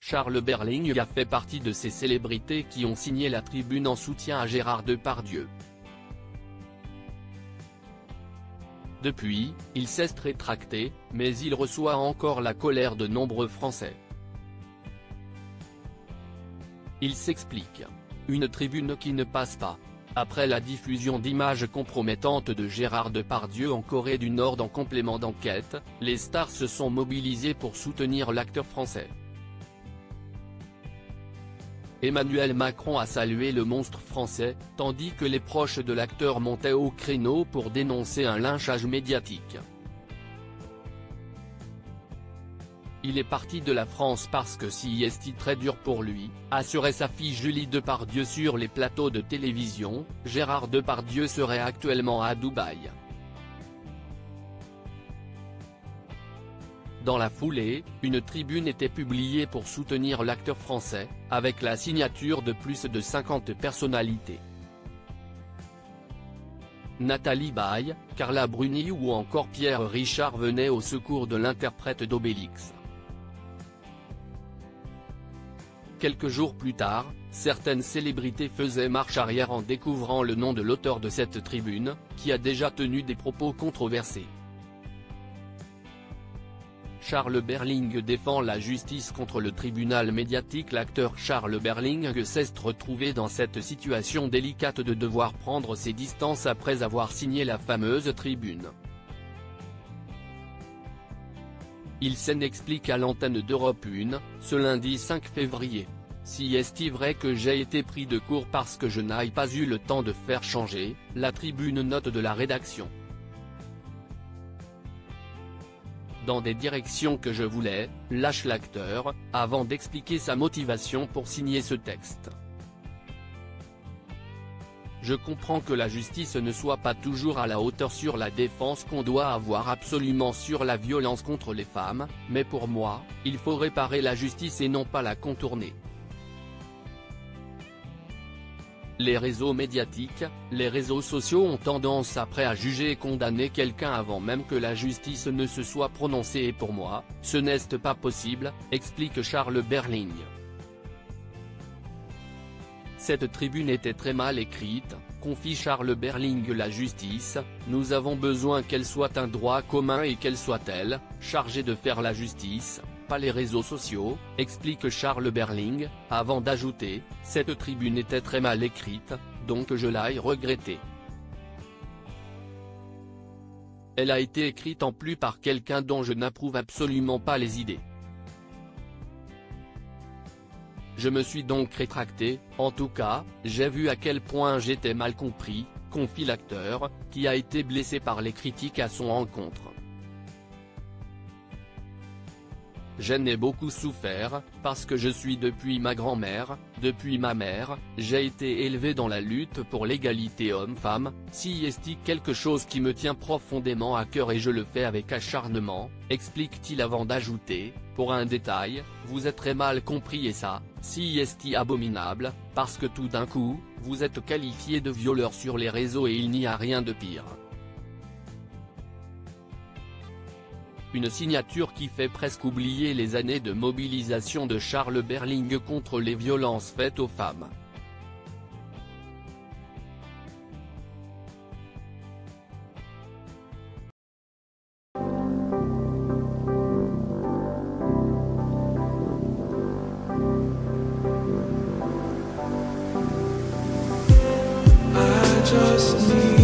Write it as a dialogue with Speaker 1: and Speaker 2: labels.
Speaker 1: Charles Berling a fait partie de ces célébrités qui ont signé la tribune en soutien à Gérard Depardieu. Depuis, il s'est rétracté, mais il reçoit encore la colère de nombreux Français. Il s'explique. Une tribune qui ne passe pas. Après la diffusion d'images compromettantes de Gérard Depardieu en Corée du Nord en complément d'enquête, les stars se sont mobilisées pour soutenir l'acteur français. Emmanuel Macron a salué le monstre français, tandis que les proches de l'acteur montaient au créneau pour dénoncer un lynchage médiatique. Il est parti de la France parce que c'est très dur pour lui, assurait sa fille Julie Depardieu sur les plateaux de télévision. Gérard Depardieu serait actuellement à Dubaï. Dans la foulée, une tribune était publiée pour soutenir l'acteur français, avec la signature de plus de 50 personnalités. Nathalie Baye, Carla Bruni ou encore Pierre Richard venaient au secours de l'interprète d'Obélix. Quelques jours plus tard, certaines célébrités faisaient marche arrière en découvrant le nom de l'auteur de cette tribune, qui a déjà tenu des propos controversés. Charles Berling défend la justice contre le tribunal médiatique. L'acteur Charles Berling s'est retrouvé dans cette situation délicate de devoir prendre ses distances après avoir signé la fameuse tribune. Il s'en explique à l'antenne d'Europe 1, ce lundi 5 février. Si est-il vrai que j'ai été pris de court parce que je n'ai pas eu le temps de faire changer, la tribune note de la rédaction. Dans des directions que je voulais, lâche l'acteur, avant d'expliquer sa motivation pour signer ce texte. Je comprends que la justice ne soit pas toujours à la hauteur sur la défense qu'on doit avoir absolument sur la violence contre les femmes, mais pour moi, il faut réparer la justice et non pas la contourner. Les réseaux médiatiques, les réseaux sociaux ont tendance après à juger et condamner quelqu'un avant même que la justice ne se soit prononcée et pour moi, ce n'est pas possible, explique Charles Berling. Cette tribune était très mal écrite, confie Charles Berling. La justice, nous avons besoin qu'elle soit un droit commun et qu'elle soit elle, chargée de faire la justice, pas les réseaux sociaux, explique Charles Berling, avant d'ajouter, cette tribune était très mal écrite, donc je l'ai regrettée. Elle a été écrite en plus par quelqu'un dont je n'approuve absolument pas les idées. Je me suis donc rétracté, en tout cas, j'ai vu à quel point j'étais mal compris, confie l'acteur, qui a été blessé par les critiques à son encontre. J'en ai beaucoup souffert, parce que je suis depuis ma grand-mère, depuis ma mère, j'ai été élevé dans la lutte pour l'égalité homme-femme, si est quelque chose qui me tient profondément à cœur et je le fais avec acharnement, explique-t-il avant d'ajouter, pour un détail, vous êtes très mal compris et ça, si est abominable, parce que tout d'un coup, vous êtes qualifié de violeur sur les réseaux et il n'y a rien de pire. Une signature qui fait presque oublier les années de mobilisation de Charles Berling contre les violences faites aux femmes.
Speaker 2: I just need